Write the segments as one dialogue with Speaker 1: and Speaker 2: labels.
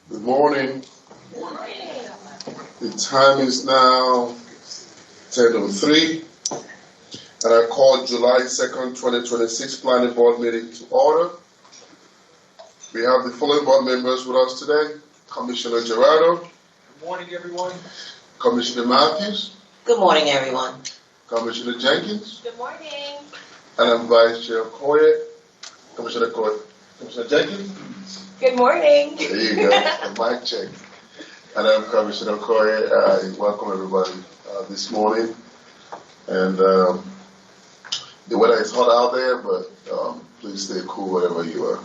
Speaker 1: Good morning. The time is now 10:03, and I call July 2nd, 2026 Planning Board meeting to order. We have the following board members with us today: Commissioner Gerardo.
Speaker 2: Good morning, everyone.
Speaker 1: Commissioner Matthews.
Speaker 3: Good morning, everyone.
Speaker 1: Commissioner Jenkins.
Speaker 4: Good morning.
Speaker 1: And I'm Vice Chair Koye. Commissioner Koye. Commissioner Jenkins.
Speaker 4: Good morning.
Speaker 1: There you go. A mic check. And I'm Commissioner Koye. I welcome everybody this morning. And the weather is hot out there, but please stay cool wherever you are.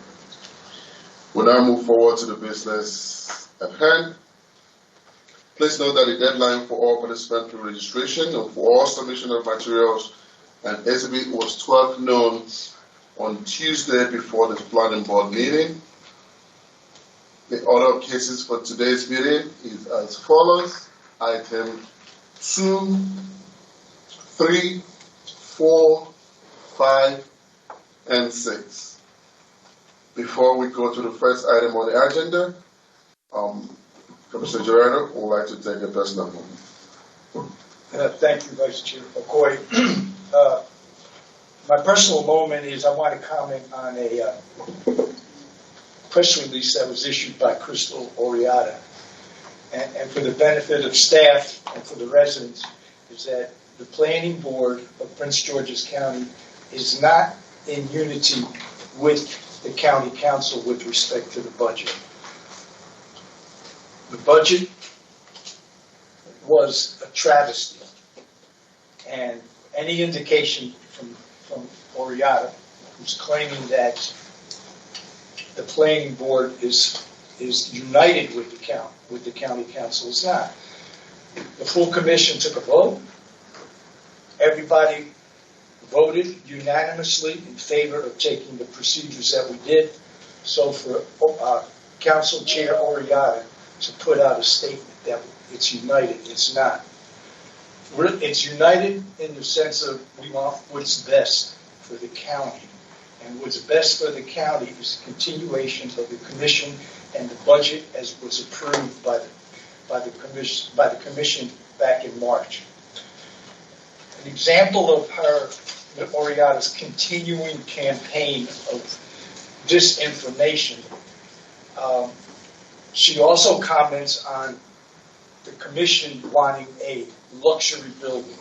Speaker 1: We'll now move forward to the business at hand. Please note that the deadline for all participant registration and for all submission of materials and exhibit was 12 noon on Tuesday before the planning board meeting. The order of cases for today's meeting is as follows: item 2, 3, 4, 5, and 6. Before we go to the first item on the agenda, Commissioner Gerardo would like to take a personal moment.
Speaker 2: Thank you, Vice Chair Okoye. My personal moment is I want to comment on a press release that was issued by Crystal Oriata. And for the benefit of staff and for the residents, is that the Planning Board of Prince George's County is not in unity with the County Council with respect to the budget. The budget was a travesty, and any indication from Oriata, who's claiming that the planning board is united with the county council, is not. The full commission took a vote. Everybody voted unanimously in favor of taking the procedures that we did. So for Council Chair Oriata to put out a statement that it's united, it's not. It's united in the sense of we want what's best for the county. And what's best for the county is the continuation of the commission and the budget as was approved by the commission back in March. An example of Oriata's continuing campaign of disinformation. She also comments on the commission wanting a luxury building.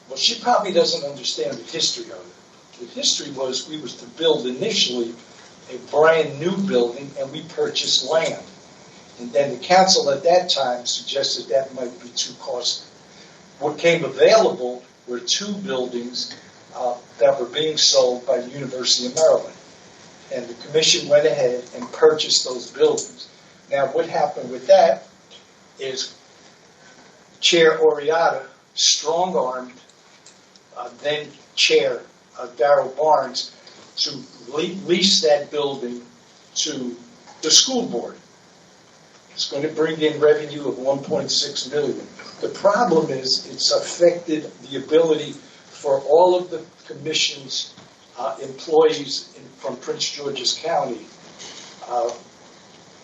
Speaker 2: Well, she probably doesn't understand the history of it. The history was we was to build initially a brand new building, and we purchased land. And then the council at that time suggested that might be too costly. What came available were 2 buildings that were being sold by the University of Maryland. And the commission went ahead and purchased those buildings. Now, what happened with that is Chair Oriata strong-armed then Chair Darrell Barnes to lease that building to the school board. It's going to bring in revenue of $1.6 million. The problem is it's affected the ability for all of the commission's employees from Prince George's County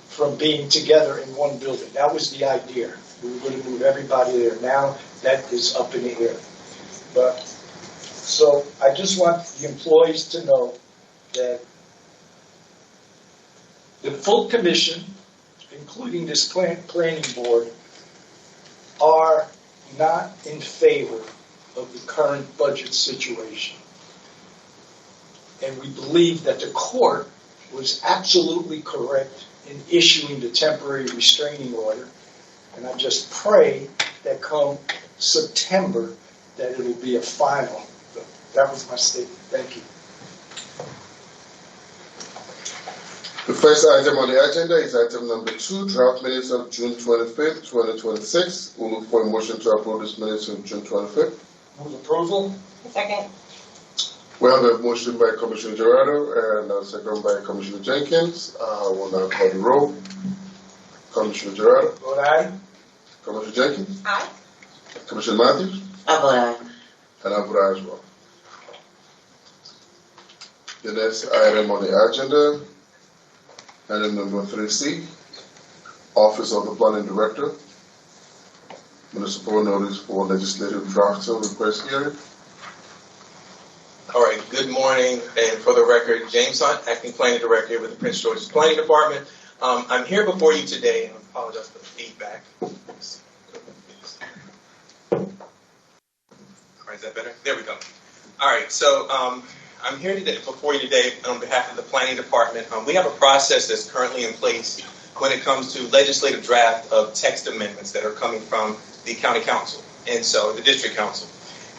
Speaker 2: from being together in one building. That was the idea. We were going to move everybody there. Now that is up in the air. So I just want the employees to know that the full commission, including this planning board, are not in favor of the current budget situation. And we believe that the court was absolutely correct in issuing the temporary restraining order. And I just pray that come September that it will be a final. That was my statement. Thank you.
Speaker 1: The first item on the agenda is item number 2, draft minutes of June 25th, 2026. We'll look for a motion to approve this minutes of June 25th.
Speaker 2: Move approval.
Speaker 4: Second.
Speaker 1: We have a motion by Commissioner Gerardo and a second by Commissioner Jenkins. We'll now call the roll. Commissioner Gerardo.
Speaker 2: Vote aye.
Speaker 1: Commissioner Jenkins.
Speaker 4: Aye.
Speaker 1: Commissioner Matthews.
Speaker 3: I vote aye.
Speaker 1: And I vote aye as well. The next item on the agenda, item number 3C, Office of the Planning Director, municipal notice for legislative drafter request hearing.
Speaker 3: All right, good morning, and for the record, James Hunt, Acting Planning Director with the Prince George's Planning Department. I'm here before you today, and I apologize for the feedback. All right, is that better? There we go. All right, so I'm here today before you today on behalf of the Planning Department. We have a process that's currently in place when it comes to legislative draft of text amendments that are coming from the county council, and so the district council.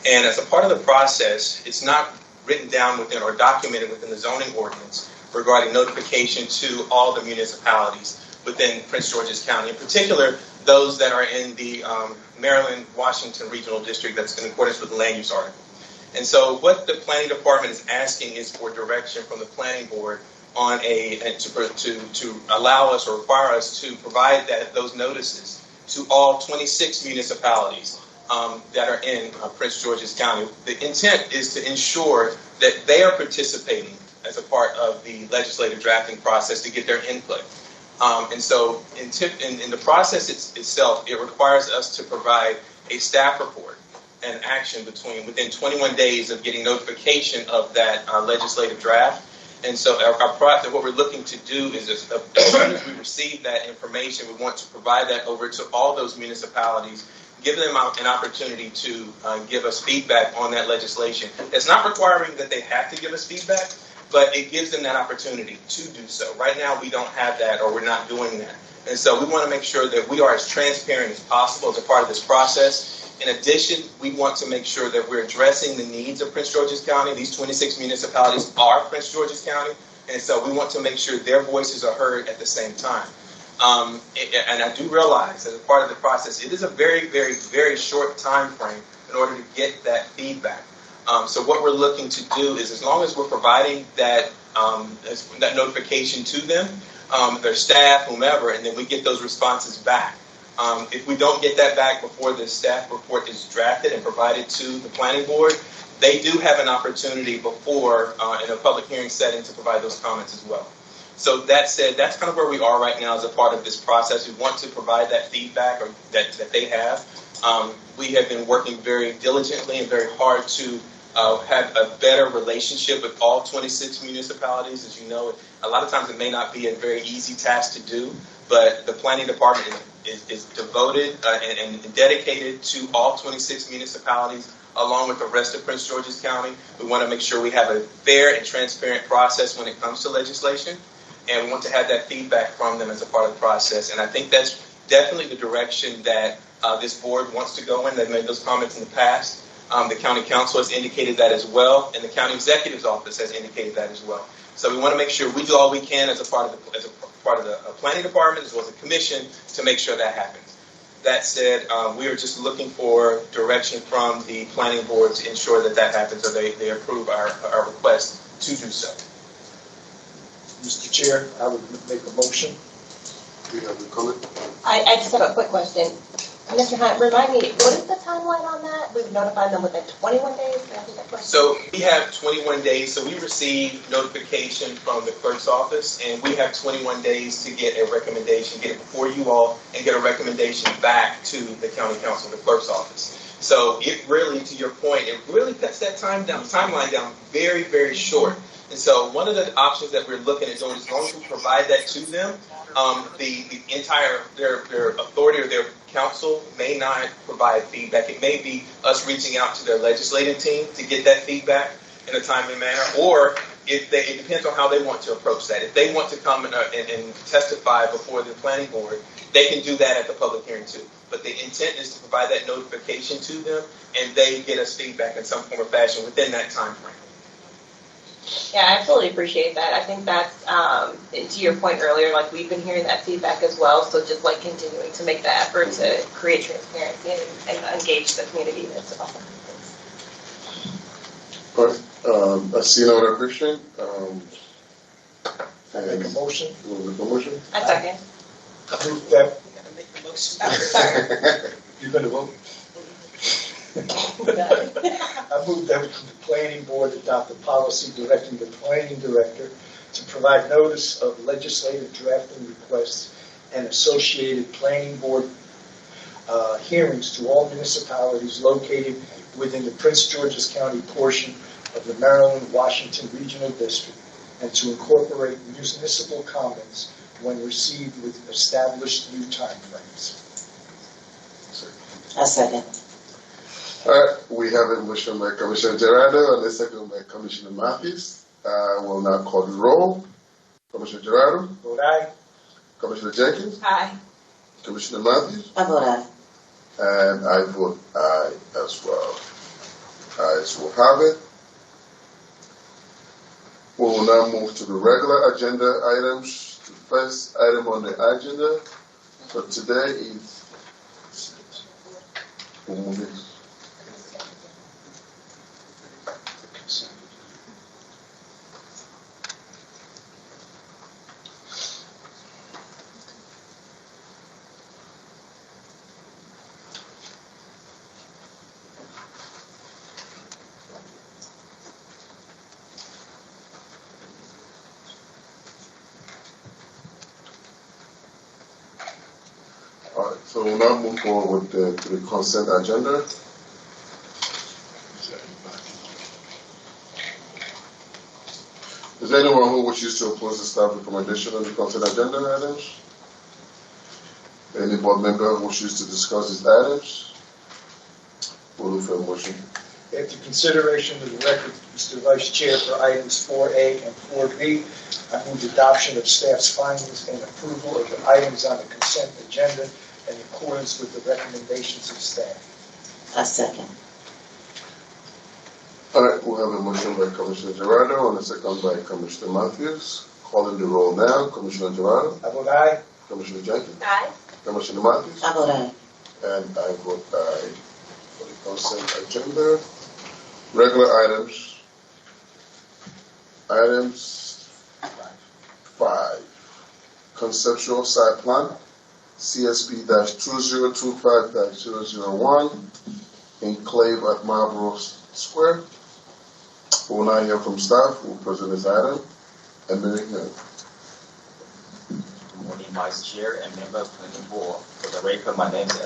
Speaker 3: And as a part of the process, it's not written down within or documented within the zoning ordinance regarding notification to all the municipalities within Prince George's County, in particular those that are in the Maryland-Washington Regional District that's in accordance with the land use article. And so what the Planning Department is asking is for direction from the Planning Board on to allow us or require us to provide those notices to all 26 municipalities that are in Prince George's County. The intent is to ensure that they are participating as a part of the legislative drafting process to get their input. And so in the process itself, it requires us to provide a staff report and action within 21 days of getting notification of that legislative draft. And so our process, what we're looking to do is as soon as we receive that information, we want to provide that over to all those municipalities, give them an opportunity to give us feedback on that legislation. It's not requiring that they have to give us feedback, but it gives them that opportunity to do so. Right now, we don't have that, or we're not doing that. And so we want to make sure that we are as transparent as possible as a part of this process. In addition, we want to make sure that we're addressing the needs of Prince George's County. These 26 municipalities are Prince George's County, and so we want to make sure their voices are heard at the same time. And I do realize that as part of the process, it is a very, very, very short time frame in order to get that feedback. So what we're looking to do is, as long as we're providing that notification to them, their staff, whomever, and then we get those responses back. If we don't get that back before the staff report is drafted and provided to the planning board, they do have an opportunity before in a public hearing setting to provide those comments as well. So that said, that's kind of where we are right now as a part of this process. We want to provide that feedback or that they have. We have been working very diligently and very hard to have a better relationship with all 26 municipalities. As you know, a lot of times it may not be a very easy task to do, but the planning department is devoted and dedicated to all 26 municipalities along with the rest of Prince George's County. We want to make sure we have a fair and transparent process when it comes to legislation, and we want to have that feedback from them as a part of the process. And I think that's definitely the direction that this board wants to go in. They've made those comments in the past. The county council has indicated that as well, and the county executive's office has indicated that as well. So we want to make sure we do all we can as a part of the planning department as well as the commission to make sure that happens. That said, we are just looking for direction from the planning board to ensure that happens, or they approve our request to do so.
Speaker 2: Mr. Chair, I would make a motion.
Speaker 1: Do you have a comment?
Speaker 4: I just have a quick question. Mr. Hunt, remind me, what is the timeline on that? We've notified them within 21 days? Can I ask that question?
Speaker 3: So we have 21 days. So we receive notification from the clerk's office, and we have 21 days to get a recommendation, get it before you all, and get a recommendation back to the county council, the clerk's office. So it really, to your point, it really cuts that timeline down very, very short. And so one of the options that we're looking at doing is, as long as we provide that to them, the entire their authority or their council may not provide feedback. It may be us reaching out to their legislative team to get that feedback in a timely manner, or it depends on how they want to approach that. If they want to come and testify before the planning board, they can do that at the public hearing too. But the intent is to provide that notification to them, and they get us feedback in some form or fashion within that time frame.
Speaker 4: Yeah, I absolutely appreciate that. I think that's, to your point earlier, like we've been hearing that feedback as well. So just like continuing to make the effort to create transparency and engage the community. That's awesome.
Speaker 1: All right. I see no other question.
Speaker 2: I make a motion.
Speaker 1: You want to make a motion?
Speaker 4: I second.
Speaker 2: I move that.
Speaker 4: Sorry.
Speaker 2: You're going to vote? I move that the planning board adopt a policy directing the planning director to provide notice of legislative drafting requests and associated planning board hearings to all municipalities located within the Prince George's County portion of the Maryland-Washington Regional District, and to incorporate municipal comments when received with established new timeframes.
Speaker 5: A second.
Speaker 1: All right, we have a motion by Commissioner Gerardo and a second by Commissioner Matthews. I will now call the roll. Commissioner Gerardo?
Speaker 2: Vote aye.
Speaker 1: Commissioner Jenkins?
Speaker 4: Aye.
Speaker 1: Commissioner Matthews?
Speaker 5: I vote aye.
Speaker 1: And I vote aye as well. Ayes will have it. We will now move to the regular agenda items. The first item on the agenda for today is all right, so we'll now move forward to the consent agenda. Is there anyone who wishes to oppose the staff recommendation on the consent agenda items? Any board member who wishes to discuss these items? We'll look for a motion.
Speaker 2: After consideration of the record, Mr. Vice Chair, for items 4A and 4B, I move adoption of staff's findings and approval of the items on the consent agenda in accordance with the recommendations of staff.
Speaker 5: A second.
Speaker 1: All right, we'll have a motion by Commissioner Gerardo and a second by Commissioner Matthews. Calling the roll now. Commissioner Gerardo?
Speaker 2: I vote aye.
Speaker 1: Commissioner Jenkins?
Speaker 4: Aye.
Speaker 1: Commissioner Matthews?
Speaker 5: I vote aye.
Speaker 1: And I vote aye for the consent agenda. Regular items. Items 5. Conceptual site plan, CSP-2025-001, enclave at Marlborough Square. We will now hear from staff who will present this item. And then
Speaker 6: Good morning, Vice Chair and member of the board. For the record, my name is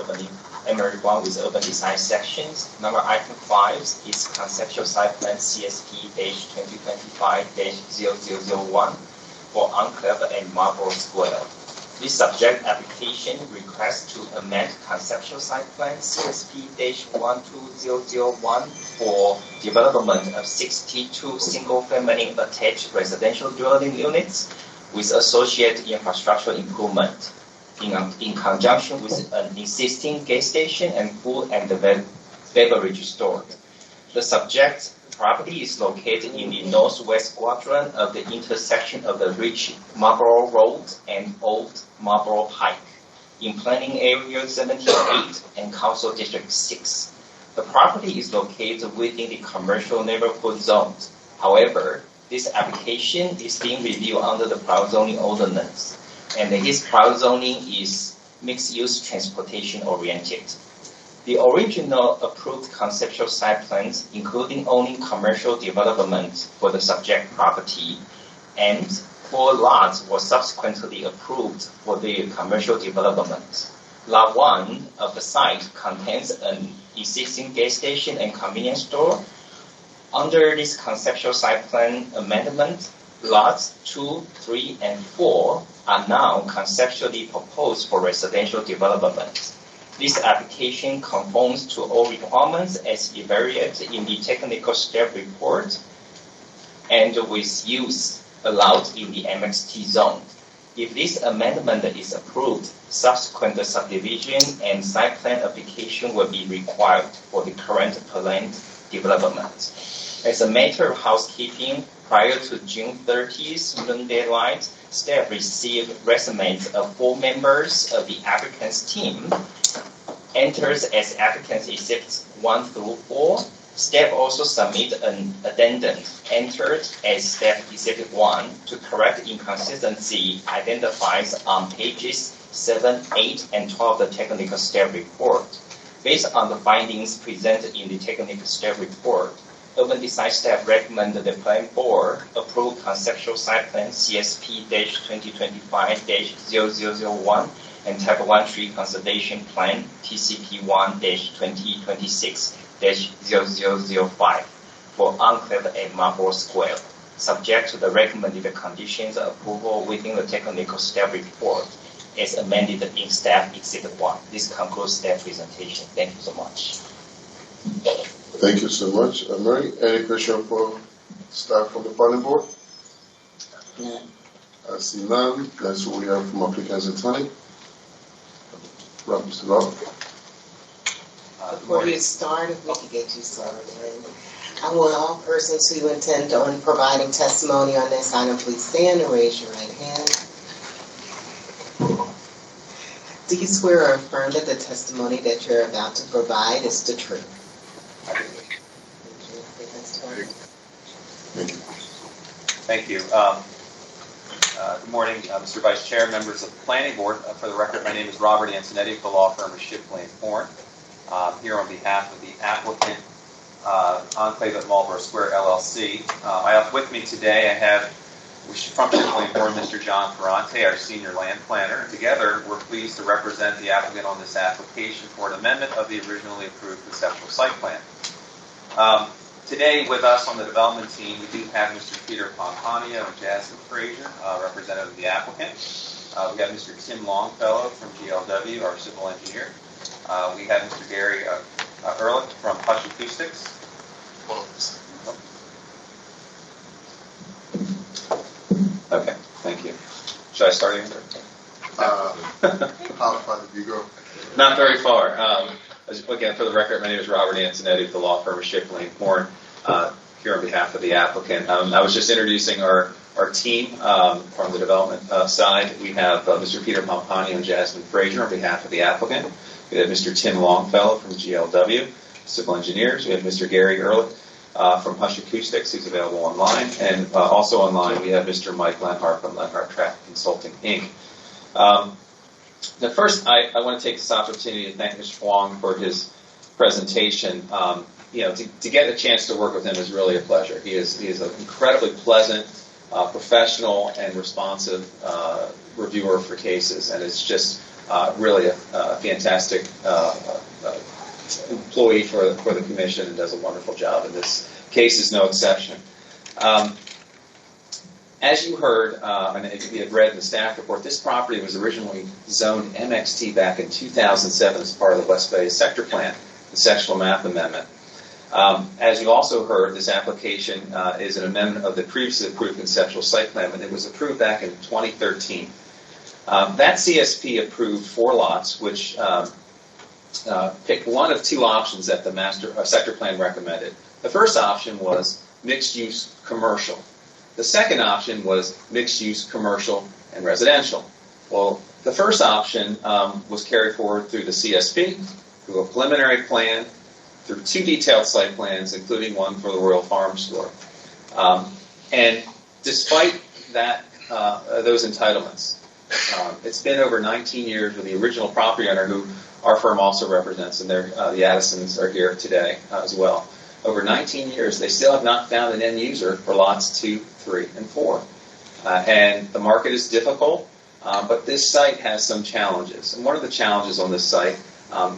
Speaker 6: Emery Wang with Urban Design Sections. Number item 5 is conceptual site plan CSP-2025-0001 for Enclave and Marlborough Square. This subject application requests to amend conceptual site plan CSP-12001 for development of 62 single-family attached residential dwelling units with associated infrastructure improvement in conjunction with an existing gas station and food and beverage store. The subject property is located in the northwest quadrant of the intersection of the Rich Marlborough Road and Old Marlborough Pike in Planning Area 78 and Council District 6. The property is located within the commercial neighborhood zone. However, this application is being reviewed under the prior zoning ordinance, and his prior zoning is mixed-use transportation oriented. The original approved conceptual site plans, including owning commercial development for the subject property, and 4 lots were subsequently approved for the commercial development. Lot 1 of the site contains an existing gas station and convenience store. Under this conceptual site plan amendment, lots 2, 3, and 4 are now conceptually proposed for residential development. This application conforms to all requirements as evaluated in the technical staff report and with use allowed in the MXT zone. If this amendment is approved, subsequent subdivision and site plan application will be required for the current planned development. As a matter of housekeeping, prior to June 30th noon deadline, staff received resumes of 4 members of the applicant's team. Enters as applicants exhibits 1 through 4. Staff also submit an addendum entered as staff exhibit 1 to correct inconsistency identified on pages 7, 8, and 12 of the technical staff report. Based on the findings presented in the technical staff report, Urban Design staff recommended the Plan Board approve conceptual site plan CSP-2025-0001 and Type 1 Tree Conservation Plan TCP1-2026-0005 for Enclave at Marlborough Square, subject to the recommended conditions of approval within the technical staff report as amended in Staff Exhibit 1. This concludes staff presentation. Thank you so much.
Speaker 1: Thank you so much. Mary, any question for staff from the planning board?
Speaker 5: None.
Speaker 1: I see none. That's what we have from applicants and attorney. Mr. Rob.
Speaker 5: Before you start, if we could get you started. I want all persons who intend on providing testimony on this item, please stand and raise your right hand. Do you swear or affirm that the testimony that you're about to provide is the truth?
Speaker 1: Thank you.
Speaker 7: Thank you. Good morning, Mr. Vice Chair, members of the Planning Board. For the record, my name is Robert Antonetti of the law firm of Shipley & Horn. Here on behalf of the applicant, Enclave at Marlborough Square, LLC. I have with me today, I have from Shipley & Horn, Mr. John Ferrante, our senior land planner. Together, we're pleased to represent the applicant on this application for an amendment of the originally approved conceptual site plan. Today with us on the development team, we do have Mr. Peter Pomponio and Jasmine Frazier, representative of the applicant. We have Mr. Tim Longfellow from GLW, our civil engineer. We have Mr. Gary Ehrlich from Hush Acoustics. Okay, thank you. Should I start again?
Speaker 1: How far did you go?
Speaker 7: Not very far. Again, for the record, my name is Robert Antonetti of the law firm of Shipley & Horn, here on behalf of the applicant. I was just introducing our team from the development side. We have Mr. Peter Pomponio and Jasmine Frazier on behalf of the applicant. We have Mr. Tim Longfellow from GLW, civil engineers. We have Mr. Gary Ehrlich from Hush Acoustics, who's available online. And also online, we have Mr. Mike Lenhart from Lenhart Traffic Consulting, Inc. Now, first, I want to take this opportunity to thank Mr. Huang for his presentation. To get a chance to work with him is really a pleasure. He is an incredibly pleasant, professional, and responsive reviewer for cases, and it's just really a fantastic employee for the commission and does a wonderful job, and this case is no exception. As you heard, and you had read in the staff report, this property was originally zoned MXT back in 2007 as part of the West Bay Sector Plan, the sectional map amendment. As you also heard, this application is an amendment of the previously approved conceptual site plan, and it was approved back in 2013. That CSP approved 4 lots, which picked one of 2 options that the sector plan recommended. The first option was mixed-use commercial. The second option was mixed-use commercial and residential. Well, the first option was carried forward through the CSP, through a preliminary plan, through 2 detailed site plans, including one for the Royal Farm Store. And despite that, those entitlements, it's been over 19 years with the original property owner, who our firm also represents, and the Addisons are here today as well. Over 19 years, they still have not found an end user for lots 2, 3, and 4. And the market is difficult, but this site has some challenges. And one of the challenges on this site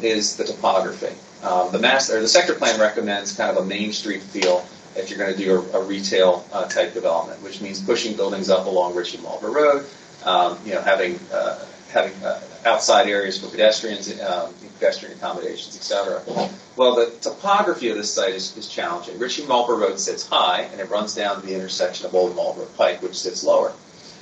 Speaker 7: is the topography. The sector plan recommends kind of a Main Street feel if you're going to do a retail type development, which means pushing buildings up along Richie Marlborough Road, having outside areas for pedestrians, pedestrian accommodations, etc. Well, the topography of this site is challenging. Richie Marlborough Road sits high, and it runs down to the intersection of Old Marlborough Pike, which sits lower.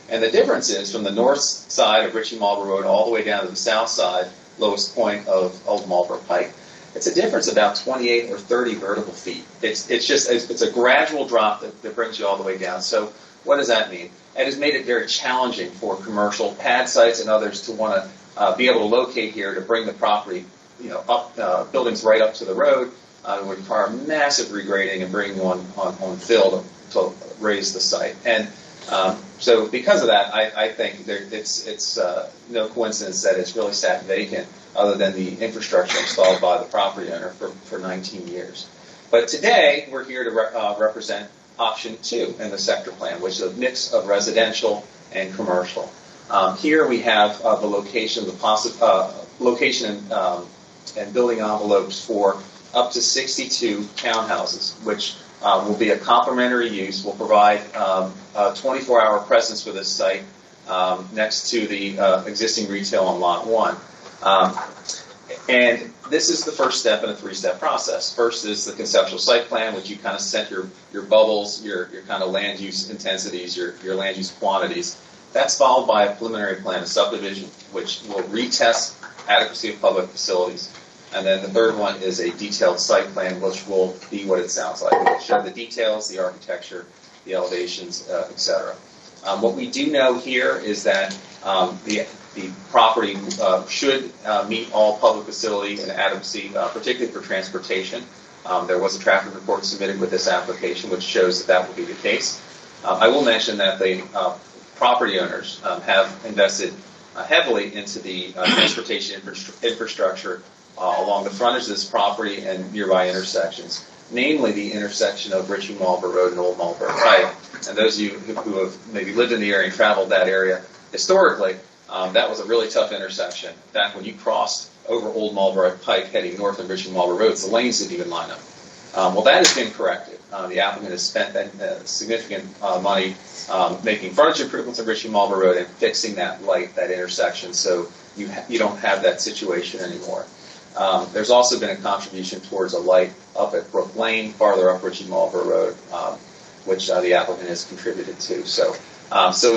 Speaker 7: And the difference is from the north side of Richie Marlborough Road all the way down to the south side, lowest point of Old Marlborough Pike, it's a difference about 28 or 30 vertical feet. It's a gradual drop that brings you all the way down. So what does that mean? It has made it very challenging for commercial pad sites and others to want to be able to locate here to bring the property, up buildings right up to the road. It would require massive regrading and bringing on fill to raise the site. And So because of that, I think it's no coincidence that it's really sat vacant, other than the infrastructure installed by the property owner for 19 years. But today, we're here to represent option 2 in the sector plan, which is a mix of residential and commercial. Here we have the location of the location and building envelopes for up to 62 townhouses, which will be a complementary use. Will provide a 24-hour presence for this site next to the existing retail on Lot 1. And this is the first step in a 3-step process. First is the conceptual site plan, which you kind of set your bubbles, your kind of land use intensities, your land use quantities. That's followed by a preliminary plan of subdivision, which will retest adequacy of public facilities. And then the third one is a detailed site plan, which will be what it sounds like. It will show the details, the architecture, the elevations, etc. What we do know here is that the property should meet all public facility and adequacy, particularly for transportation. There was a traffic report submitted with this application, which shows that will be the case. I will mention that the property owners have invested heavily into the transportation infrastructure along the frontage of this property and nearby intersections, namely the intersection of Richie Marlborough Road and Old Marlborough Pike. And those of you who have maybe lived in the area and traveled that area historically, that was a really tough intersection. In fact, when you crossed over Old Marlborough Pike heading north on Richie Marlborough Roads, the lanes didn't even line up. Well, that has been corrected. The applicant has spent significant money making frontage improvements on Richie Marlborough Road and fixing that intersection, so you don't have that situation anymore. There's also been a contribution towards a light up at Brook Lane, farther up Richie Marlborough Road, which the applicant has contributed to. So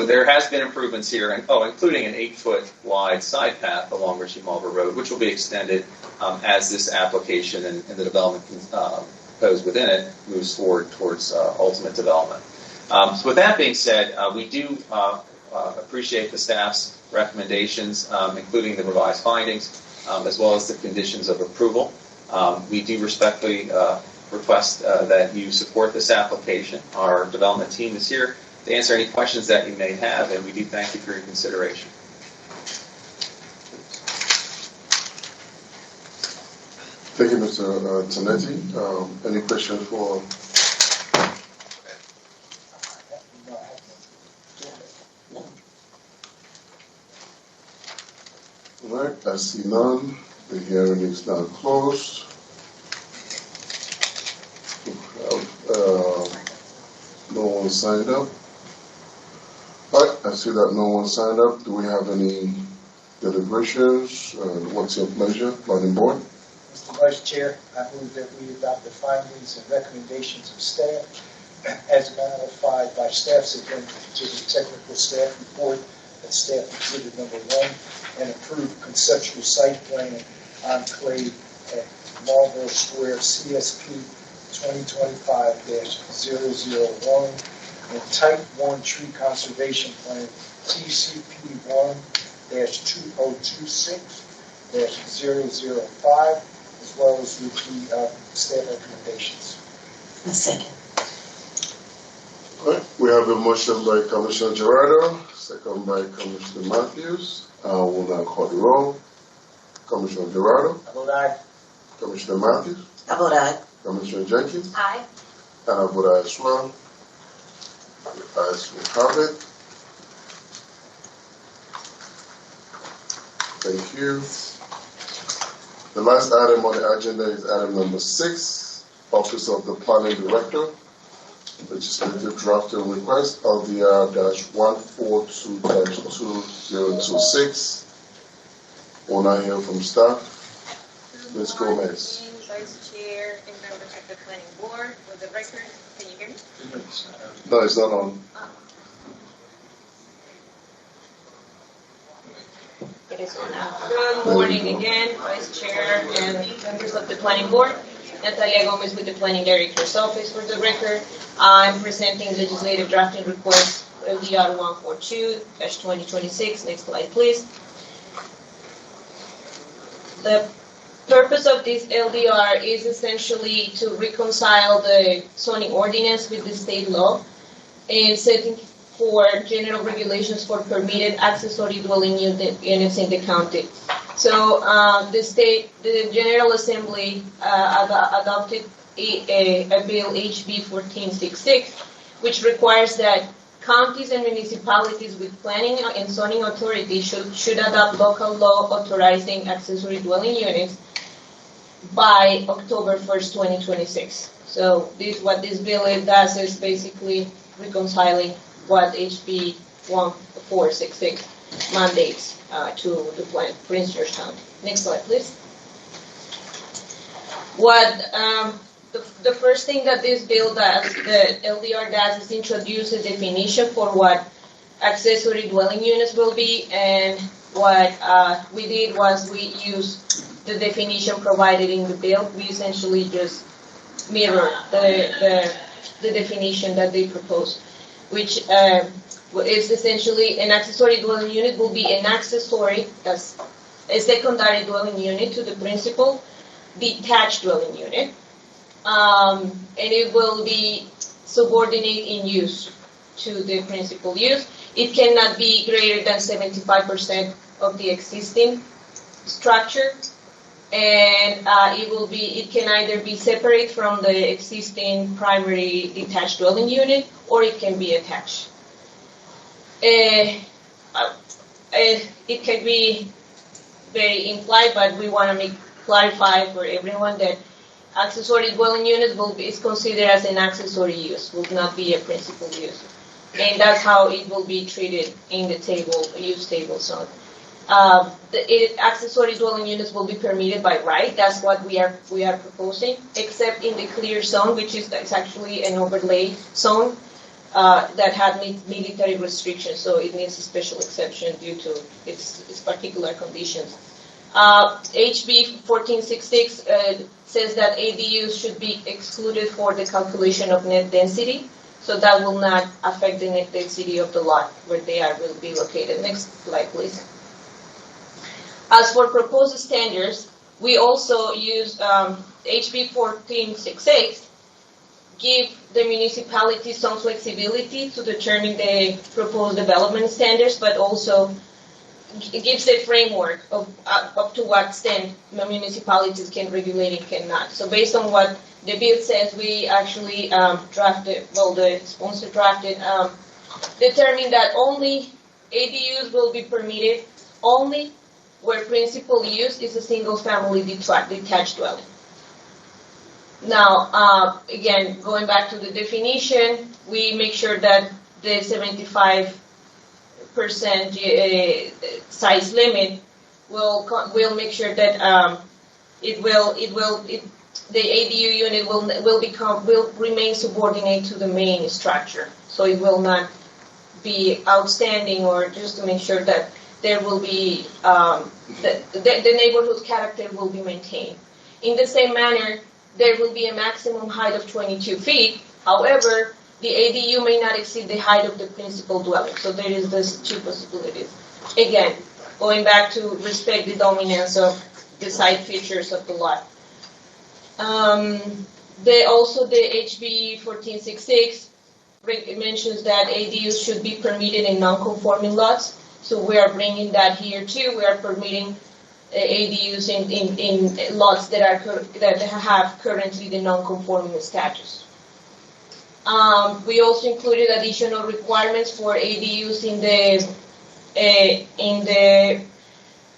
Speaker 7: there has been improvements here, including an 8-foot wide side path along Richie Marlborough Road, which will be extended as this application and the development proposed within it moves forward towards ultimate development. So with that being said, we do appreciate the staff's recommendations, including the revised findings, as well as the conditions of approval. We do respectfully request that you support this application. Our development team is here to answer any questions that you may have, and we do thank you for your consideration.
Speaker 1: Thank you, Mr. Tonetti. Any questions for? All right, I see none. The hearing is now closed. No one signed up. All right, I see that no one signed up. Do we have any deliberations? What's your pleasure, planning board?
Speaker 2: Mr. Vice Chair, I move that we adopt the findings and recommendations of staff as modified by staff's agenda to the technical staff report at staff exhibit number 1 and approve conceptual site plan enclave at Marlborough Square CSP 2025-001 and Type 1 Tree Conservation Plan TCP 1-2026-005, as well as with the staff recommendations.
Speaker 5: A second.
Speaker 1: All right, we have a motion by Commissioner Gerardo, second by Commissioner Matthews. We'll now call the roll. Commissioner Gerardo.
Speaker 2: I vote aye.
Speaker 1: Commissioner Matthews.
Speaker 5: I vote aye.
Speaker 1: Commissioner Jenkins.
Speaker 4: Aye.
Speaker 1: And I vote aye as well. The ayes will have it. Thank you. The last item on the agenda is item number 6, Office of the Planning Director, legislative drafting request LDR-142-2026. We'll now hear from staff. Ms. Gomez.
Speaker 4: Vice Chair and members of the Planning Board, for the record, can you hear me?
Speaker 1: No, it's not on.
Speaker 4: It is on now. Good morning again, Vice Chair and members of the Planning Board. Natalia Gomez with the Planning Director's Office. For the record, I'm presenting legislative drafting request LDR 142-2026. Next slide, please. The purpose of this LDR is essentially to reconcile the zoning ordinance with the state law and setting for general regulations for permitted accessory dwelling units in the county. So the General Assembly adopted a bill HB 1466, which requires that counties and municipalities with planning and zoning authorities should adopt local law authorizing accessory dwelling units by October 1st, 2026. So what this bill does is basically reconciling what HB 1466 mandates to the plan, Prince George County. Next slide, please. The first thing that this bill does, the LDR does, is introduce a definition for what accessory dwelling units will be, and what we did was we used the definition provided in the bill. We essentially just mirror the definition that they proposed, which is essentially an accessory dwelling unit will be an accessory, that's a secondary dwelling unit to the principal detached dwelling unit, and it will be subordinate in use to the principal use. It cannot be greater than 75% of the existing structure, and it can either be separate from the existing primary detached dwelling unit, or it can be attached. It can be very implied, but we want to clarify for everyone that accessory dwelling unit is considered as an accessory use, will not be a principal use, and that's how it will be treated in the use table zone. Accessory dwelling units will be permitted by right. That's what we are proposing, except in the clear zone, which is actually an overlay zone that had military restrictions, so it needs a special exception due to its particular conditions. HB 1466 says that ADUs should be excluded for the calculation of net density, so that will not affect the net density of the lot where they will be located. Next slide, please. As for proposed standards, we also use HB 1466, give the municipality some flexibility to determine the proposed development standards, but also it gives a framework of up to what extent municipalities can regulate and cannot. So based on what the bill says, we actually the sponsor drafted, determined that only ADUs will be permitted only where principal use is a single-family detached dwelling. Now, again, going back to the definition, we make sure that the 75% size limit will make sure that the ADU unit will remain subordinate to the main structure, so it will not be outstanding, or just to make sure that there will be the neighborhood character will be maintained. In the same manner, there will be a maximum height of 22 feet. However, the ADU may not exceed the height of the principal dwelling. So there is these two possibilities. Again, going back to respect the dominance of the side features of the lot. Also the HB 1466 mentions that ADUs should be permitted in non-conforming lots. So we are bringing that here too. We are permitting ADUs in lots that have currently the non-conforming status. We also included additional requirements for ADUs in the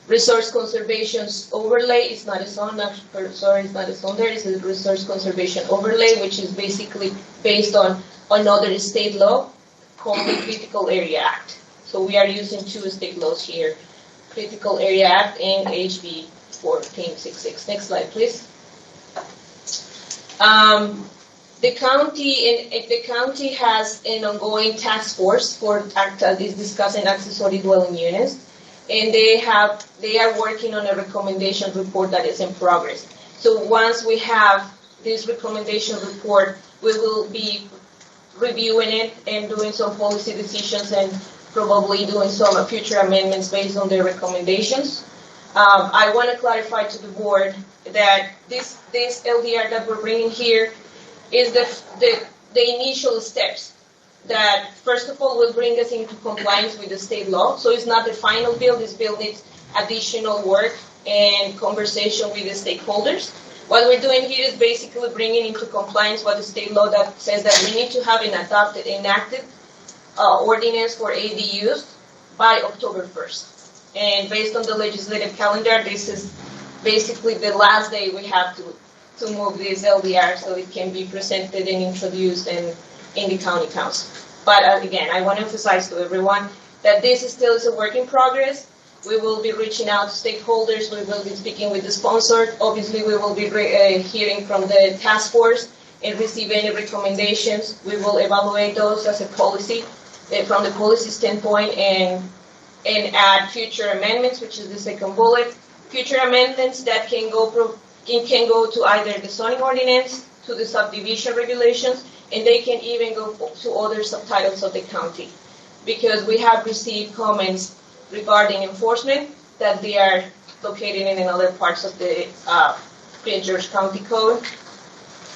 Speaker 4: resource conservation overlay. It's not a zone. It's not a zone. There is a resource conservation overlay, which is basically based on another state law called the Critical Area Act. So we are using two state laws here. Critical Area Act and HB 1466. Next slide, please. The county has an ongoing task force for discussing accessory dwelling units, and they are working on a recommendation report that is in progress. So once we have this recommendation report, we will be reviewing it and doing some policy decisions and probably doing some future amendments based on their recommendations. I want to clarify to the board that this LDR that we're bringing here is the initial steps. that first of all will bring us into compliance with the state law. So it's not the final bill. This bill needs additional work and conversation with the stakeholders. What we're doing here is basically bringing into compliance what the state law that says that we need to have an enacted ordinance for ADUs by October 1st. And based on the legislative calendar, this is basically the last day we have to move this LDR so it can be presented and introduced in the county council. But again, I want to emphasize to everyone that this is still a work in progress. We will be reaching out to stakeholders. We will be speaking with the sponsor. Obviously, we will be hearing from the task force and receive any recommendations. We will evaluate those as a policy from the policy standpoint and add future amendments, which is the second bullet. Future amendments that can go to either the zoning ordinance, to the subdivision regulations, and they can even go to other subtitles of the county. Because we have received comments regarding enforcement that they are located in other parts of the Prince George County Code,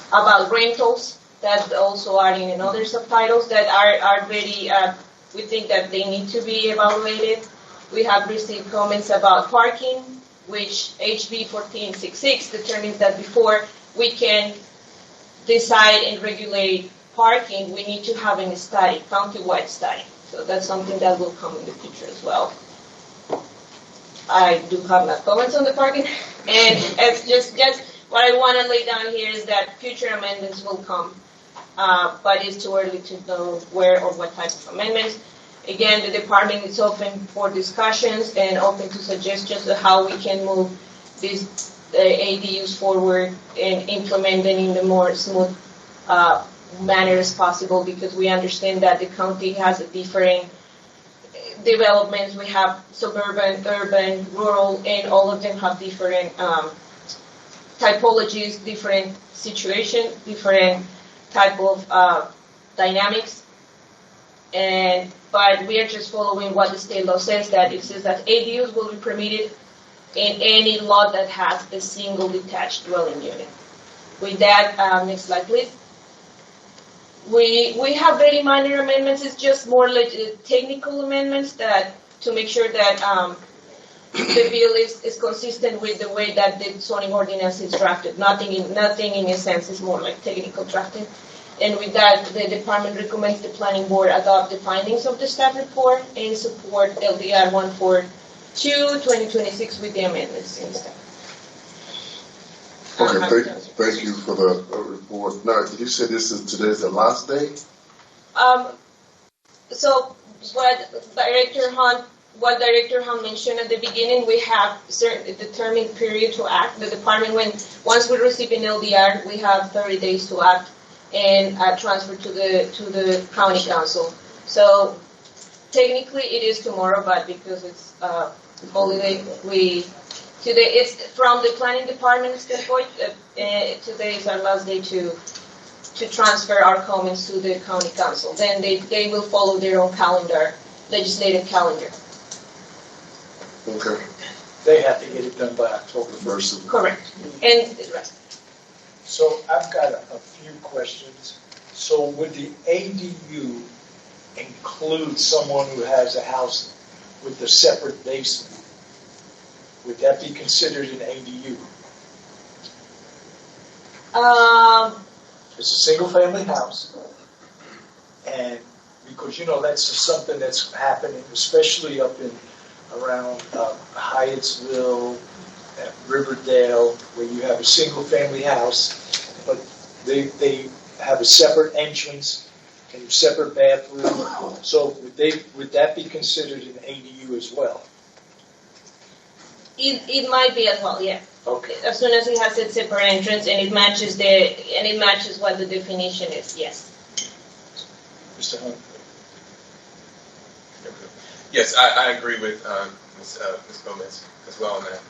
Speaker 4: about rentals that also are in other subtitles that are very, we think that they need to be evaluated. We have received comments about parking, which HB 1466 determines that before we can decide and regulate parking, we need to have a study, county-wide study. So that's something that will come in the future as well. I do have my comments on the parking, and it's just what I want to lay down here is that future amendments will come, but it's too early to know where or what type of amendments. Again, the department is open for discussions and open to suggestions of how we can move these ADUs forward and implement them in the more smooth manner as possible, because we understand that the county has a different developments. We have suburban, urban, rural, and all of them have different typologies, different situations, different type of dynamics. But we are just following what the state law says, that it says that ADUs will be permitted in any lot that has a single detached dwelling unit. With that, next slide, please. We have very minor amendments. It's just more technical amendments that to make sure that the bill is consistent with the way that the zoning ordinance is drafted. Nothing in a sense is more like technical drafting. And with that, the department recommends the planning board adopt the findings of the staff report and support LDR 142/2026 with the amendments in staff.
Speaker 1: Okay, thank you for the report. Now, did you say today's the last day?
Speaker 4: So what Director Hunt mentioned at the beginning, we have certain determined period to act. The department, once we receive an LDR, we have 30 days to act and transfer to the county council. So technically it is tomorrow, but because it's holiday, today it's from the planning department standpoint. Today is our last day to transfer our comments to the county council. Then they will follow their own calendar, legislative calendar.
Speaker 1: Okay.
Speaker 2: They have to get it done by October 1st.
Speaker 4: Correct. And
Speaker 2: So I've got a few questions. So would the ADU include someone who has a house with a separate basement? Would that be considered an ADU? It's a single-family house, and because that's something that's happening, especially up in around Hyattsville, Riverdale, where you have a single-family house, but they have a separate entrance and a separate bathroom. So would that be considered an ADU as well?
Speaker 4: it might be as well, yeah.
Speaker 2: Okay.
Speaker 4: As soon as it has its separate entrance and it matches what the definition is, yes.
Speaker 2: Mr. Hunt.
Speaker 3: Yes, I agree with Ms. Gomez as well on that.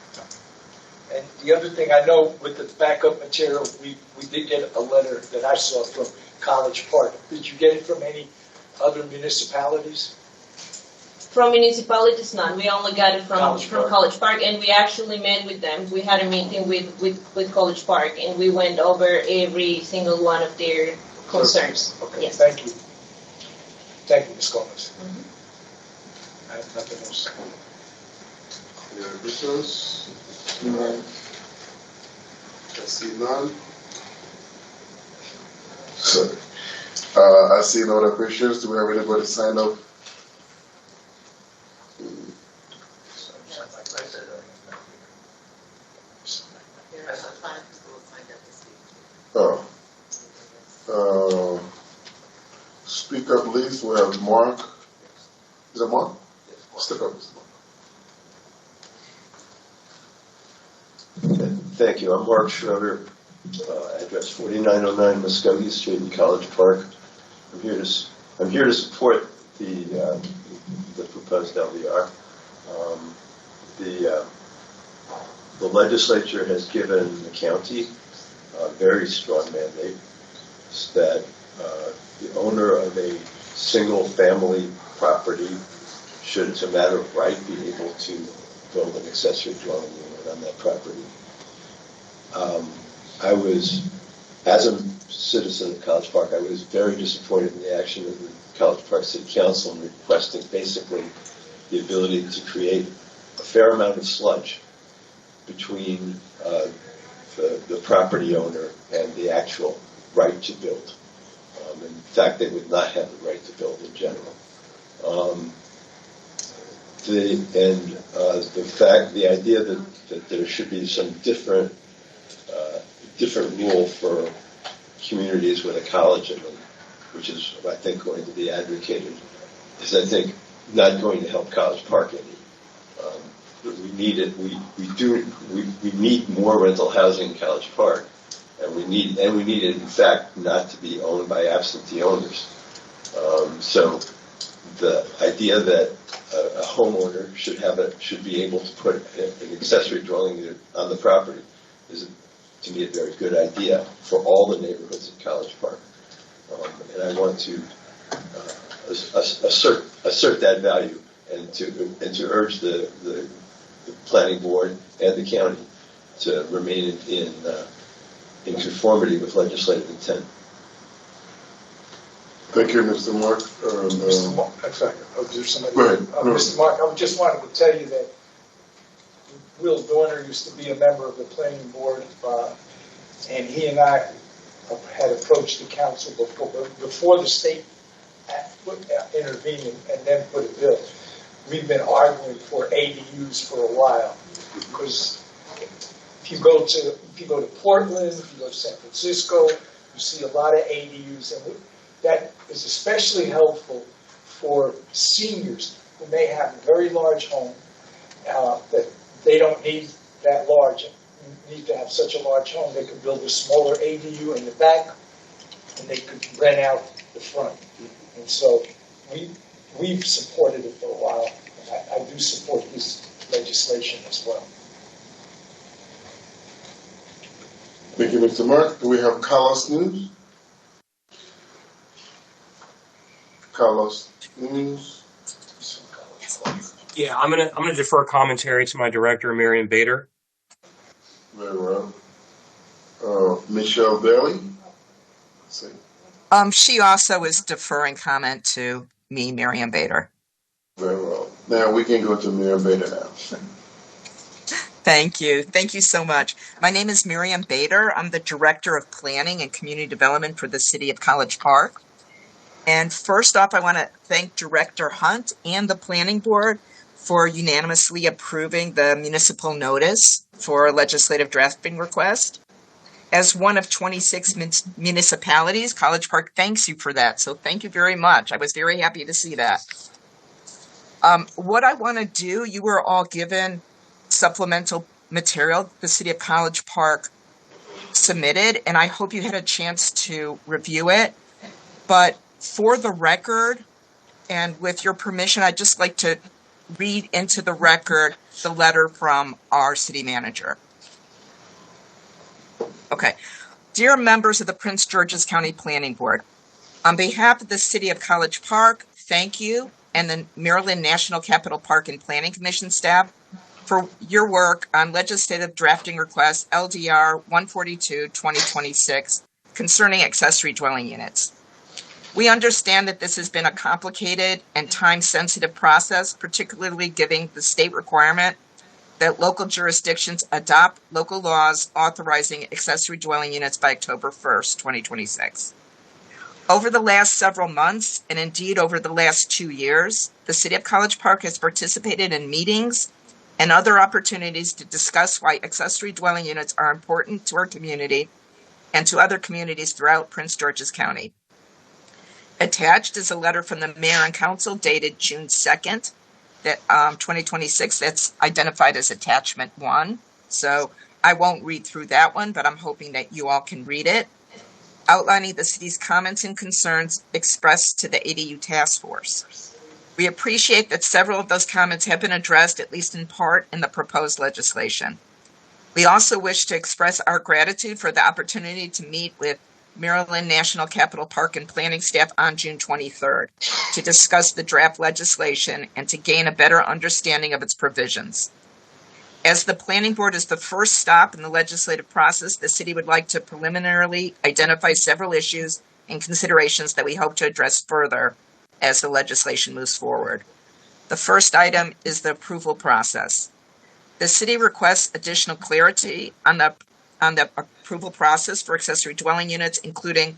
Speaker 2: And the other thing, I know with the backup material, we did get a letter that I saw from College Park. Did you get it from any other municipalities?
Speaker 4: From municipalities, none. We only got it from
Speaker 2: College
Speaker 4: College Park, and we actually met with them. We had a meeting with College Park, and we went over every single one of their concerns.
Speaker 2: Okay,
Speaker 4: yes.
Speaker 2: Thank you. Thank you, Ms. Gomez. I have nothing else.
Speaker 1: Any other questions? No. I see none. So, I see no other questions. Do we have anybody sign up? Oh. Speak up, please. We have Mark. Is it Mark? Step up, Mr. Mark.
Speaker 8: Thank you. I'm Mark Schroeder, address 4909 Muskogee Street in College Park. I'm here to support the proposed LDR. The legislature has given the county a very strong mandate that the owner of a single-family property should, as a matter of right, be able to build an accessory dwelling unit on that property. I was, as a citizen of College Park, I was very disappointed in the action of the College Park City Council in requesting basically the ability to create a fair amount of sludge between the property owner and the actual right to build. In fact, they would not have the right to build in general. The idea that there should be some different rule for communities with a college in them, which is, I think, going to be advocated, is, I think, not going to help College Park any. We need it. We need more rental housing in College Park, and we need it, in fact, not to be owned by absentee owners. So the idea that a homeowner should be able to put an accessory dwelling unit on the property is, to me, a very good idea for all the neighborhoods at College Park. And I want to assert that value and to urge the planning board and the county to remain in conformity with legislative intent.
Speaker 1: Thank you, Mr. Mark.
Speaker 2: Mr. Mark, exactly. There's somebody.
Speaker 1: Go ahead.
Speaker 2: Mr. Mark, I just wanted to tell you that Will Dorner used to be a member of the planning board, and he and I had approached the council before the state intervened and then put a bill. We've been arguing for ADUs for a while, because if you go to Portland, if you go to San Francisco, you see a lot of ADUs, and that is especially helpful for seniors who may have a very large home that they don't need that large, need to have such a large home. They could build a smaller ADU in the back, and they could rent out the front. And so we've supported it for a while, and I do support this legislation as well.
Speaker 1: Thank you, Mr. Mark. Do we have Carlos News? Carlos News.
Speaker 9: Yeah, I'm gonna defer commentary to my director, Miriam Bader.
Speaker 1: Very well. Michelle Bailey. Let's see.
Speaker 10: She also is deferring comment to me, Miriam Bader.
Speaker 1: Very well. Now we can go to Miriam Bader now.
Speaker 10: Thank you. Thank you so much. My name is Miriam Bader. I'm the Director of Planning and Community Development for the City of College Park. And first off, I want to thank Director Hunt and the Planning Board for unanimously approving the municipal notice for a legislative drafting request. As one of 26 municipalities, College Park thanks you for that. So thank you very much. I was very happy to see that. What I want to do, you were all given supplemental material the City of College Park submitted, and I hope you had a chance to review it. But for the record, and with your permission, I'd just like to read into the record the letter from our city manager. Okay. Dear members of the Prince George's County Planning Board, on behalf of the City of College Park, thank you and the Maryland National Capital Park and Planning Commission staff for your work on legislative drafting request LDR 142-2026 concerning accessory dwelling units. We understand that this has been a complicated and time-sensitive process, particularly given the state requirement that local jurisdictions adopt local laws authorizing accessory dwelling units by October 1st, 2026. Over the last several months, and indeed over the last 2 years, the City of College Park has participated in meetings and other opportunities to discuss why accessory dwelling units are important to our community and to other communities throughout Prince George's County. Attached is a letter from the Mayor and Council dated June 2nd, 2026, that's identified as Attachment 1. So I won't read through that one, but I'm hoping that you all can read it, outlining the city's comments and concerns expressed to the ADU Task Force. We appreciate that several of those comments have been addressed, at least in part, in the proposed legislation. We also wish to express our gratitude for the opportunity to meet with Maryland National Capital Park and planning staff on June 23rd to discuss the draft legislation and to gain a better understanding of its provisions. As the planning board is the first stop in the legislative process, the city would like to preliminarily identify several issues and considerations that we hope to address further as the legislation moves forward. The first item is the approval process. The city requests additional clarity on the approval process for accessory dwelling units, including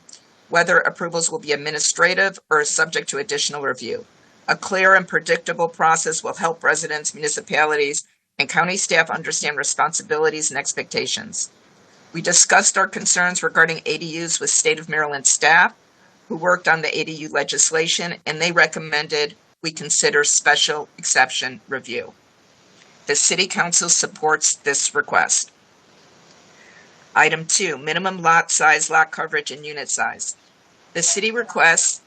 Speaker 10: whether approvals will be administrative or subject to additional review. A clear and predictable process will help residents, municipalities, and county staff understand responsibilities and expectations. We discussed our concerns regarding ADUs with State of Maryland staff who worked on the ADU legislation, and they recommended we consider special exception review. The City Council supports this request. Item 2, minimum lot size, lot coverage, and unit size. The city requests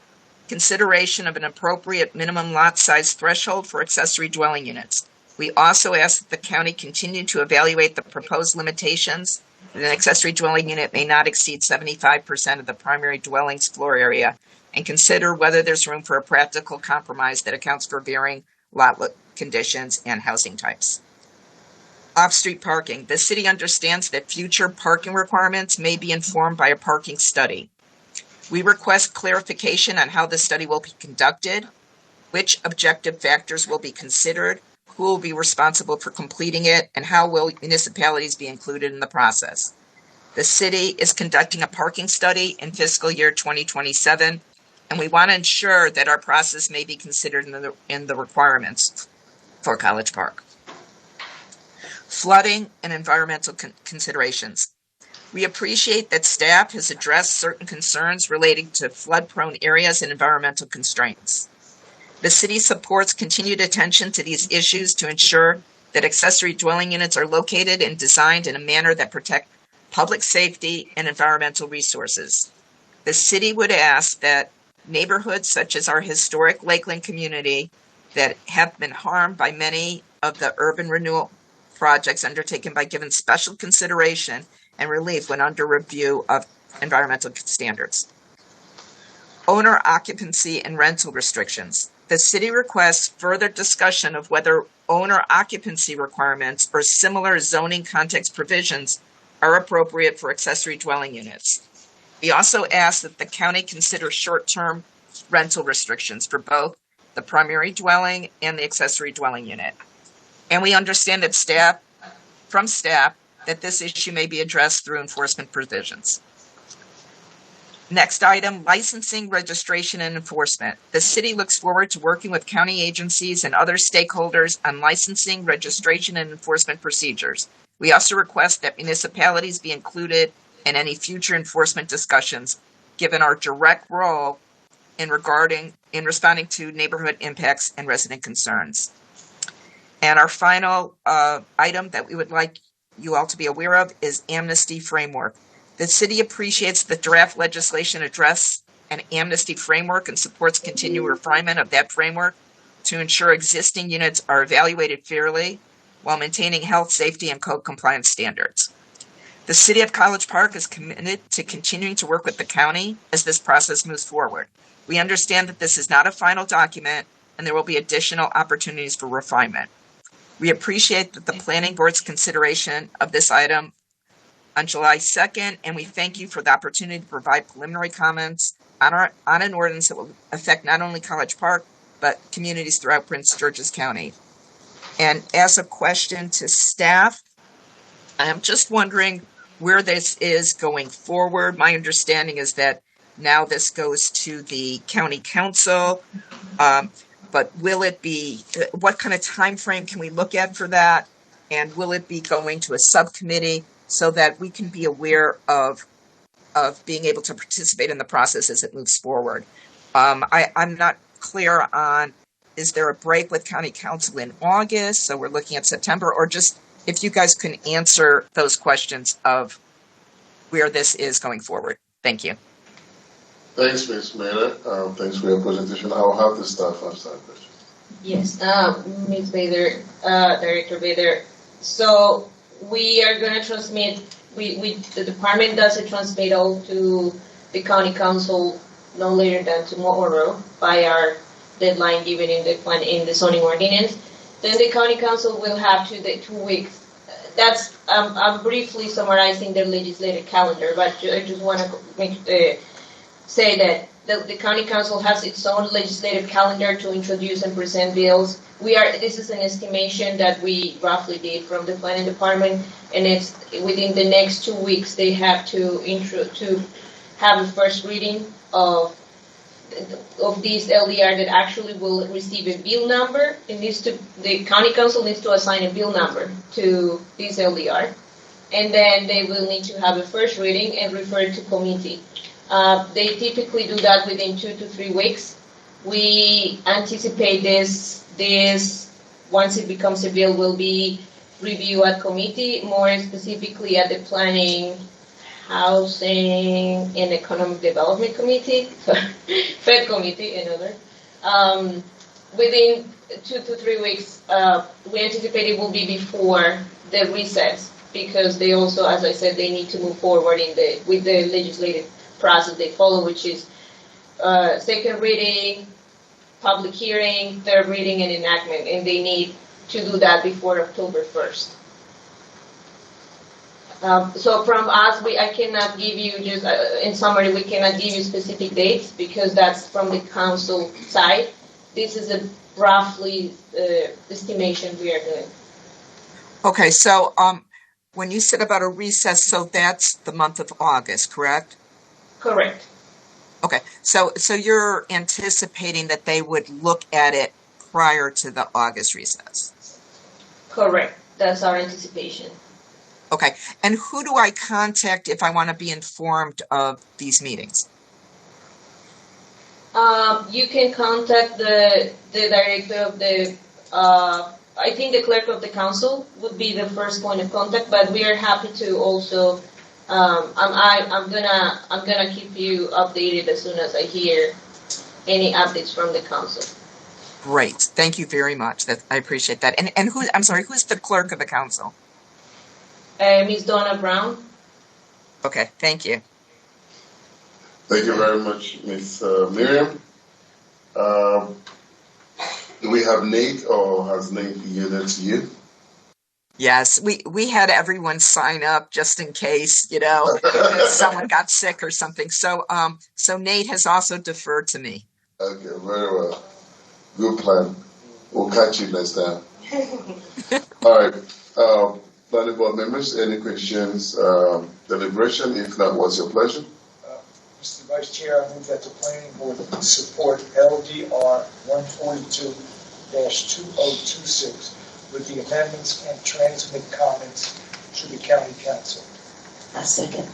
Speaker 10: consideration of an appropriate minimum lot size threshold for accessory dwelling units. We also ask that the county continue to evaluate the proposed limitations that an accessory dwelling unit may not exceed 75% of the primary dwelling's floor area and consider whether there's room for a practical compromise that accounts for varying lot conditions and housing types. Off-street parking. The city understands that future parking requirements may be informed by a parking study. We request clarification on how the study will be conducted, which objective factors will be considered, who will be responsible for completing it, and how will municipalities be included in the process. The city is conducting a parking study in fiscal year 2027, and we want to ensure that our process may be considered in the requirements for College Park. Flooding and environmental considerations. We appreciate that staff has addressed certain concerns relating to flood-prone areas and environmental constraints. The city supports continued attention to these issues to ensure that accessory dwelling units are located and designed in a manner that protect public safety and environmental resources. The city would ask that neighborhoods such as our historic Lakeland community that have been harmed by many of the urban renewal projects undertaken by given special consideration and relief when under review of environmental standards. Owner occupancy and rental restrictions. The city requests further discussion of whether owner occupancy requirements or similar zoning context provisions are appropriate for accessory dwelling units. We also ask that the county consider short-term rental restrictions for both the primary dwelling and the accessory dwelling unit. And we understand that staff that this issue may be addressed through enforcement provisions. Next item, licensing, registration, and enforcement. The city looks forward to working with county agencies and other stakeholders on licensing, registration, and enforcement procedures. We also request that municipalities be included in any future enforcement discussions, given our direct role in responding to neighborhood impacts and resident concerns. And our final item that we would like you all to be aware of is amnesty framework. The city appreciates the draft legislation address an amnesty framework and supports continued refinement of that framework to ensure existing units are evaluated fairly while maintaining health, safety, and code compliance standards. The City of College Park is committed to continuing to work with the county as this process moves forward. We understand that this is not a final document and there will be additional opportunities for refinement. We appreciate that the Planning Board's consideration of this item on July 2nd, and we thank you for the opportunity to provide preliminary comments on an ordinance that will affect not only College Park, but communities throughout Prince George's County. And as a question to staff, I'm just wondering where this is going forward. My understanding is that now this goes to the county council, but will it be, what kind of time frame can we look at for that? And will it be going to a subcommittee so that we can be aware of being able to participate in the process as it moves forward? I'm not clear on, is there a break with county council in August, so we're looking at September, or just if you guys can answer those questions of where this is going forward. Thank you.
Speaker 1: Thanks, Ms. Maynard. Thanks for your presentation. I'll have the staff answer that question.
Speaker 4: Yes, Ms. Bader, Director Bader. So we are going to transmit, the department does a transmittal to the county council no later than tomorrow by our deadline given in the zoning ordinance. Then the county council will have 2 weeks. That's I'm briefly summarizing the legislative calendar, but I just want to say that the county council has its own legislative calendar to introduce and present bills. This is an estimation that we roughly did from the planning department, and it's within the next 2 weeks they have to have a first reading of these LDR that actually will receive a bill number. The county council needs to assign a bill number to this LDR, and then they will need to have a first reading and refer it to committee. They typically do that within 2 to 3 weeks. We anticipate this once it becomes a bill will be reviewed at committee, more specifically at the Planning, Housing and Economic Development Committee, Fed Committee, another. Within 2 to 3 weeks, we anticipate it will be before the recess, because they also, as I said, they need to move forward with the legislative process they follow, which is second reading, public hearing, third reading, and enactment, and they need to do that before October 1st. So from us, I cannot give you just, in summary, we cannot give you specific dates because that's from the council side. This is a roughly estimation we are doing.
Speaker 10: Okay, so when you said about a recess, so that's the month of August, correct?
Speaker 4: Correct.
Speaker 10: Okay, so you're anticipating that they would look at it prior to the August recess?
Speaker 4: Correct. That's our anticipation.
Speaker 10: Okay, and who do I contact if I want to be informed of these meetings?
Speaker 4: You can contact the director of the, I think the clerk of the council would be the first point of contact, but we are happy to also, I'm gonna keep you updated as soon as I hear any updates from the council.
Speaker 10: Great, thank you very much. I appreciate that. And who's the clerk of the council?
Speaker 4: Ms. Donna Brown.
Speaker 10: Okay, thank you.
Speaker 1: Thank you very much, Ms. Miriam. Do we have Nate, or has Nate yielded to you?
Speaker 10: Yes, we had everyone sign up just in case, someone got sick or something. So Nate has also deferred to me.
Speaker 1: Okay, very well. Good plan. We'll catch you next time. All right. Planning board members, any questions, deliberation? If not, what's your pleasure?
Speaker 2: Mr. Vice Chair, I move that the planning board support LDR 142-2026 with the amendments and transmit comments to the county council.
Speaker 5: I second.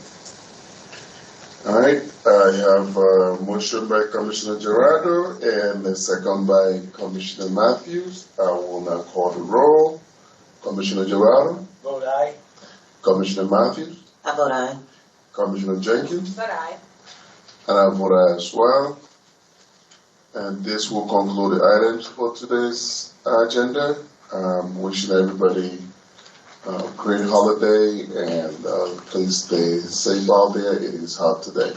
Speaker 1: All right. I have a motion by Commissioner Gerardo and a second by Commissioner Matthews. I will now call the roll. Commissioner Gerardo?
Speaker 2: Vote aye.
Speaker 1: Commissioner Matthews?
Speaker 5: I vote aye.
Speaker 1: Commissioner Jenkins?
Speaker 4: Vote aye.
Speaker 1: And I vote aye as well. And this will conclude the items for today's agenda. Wishing everybody a great holiday, and please stay safe out there. It is hot today.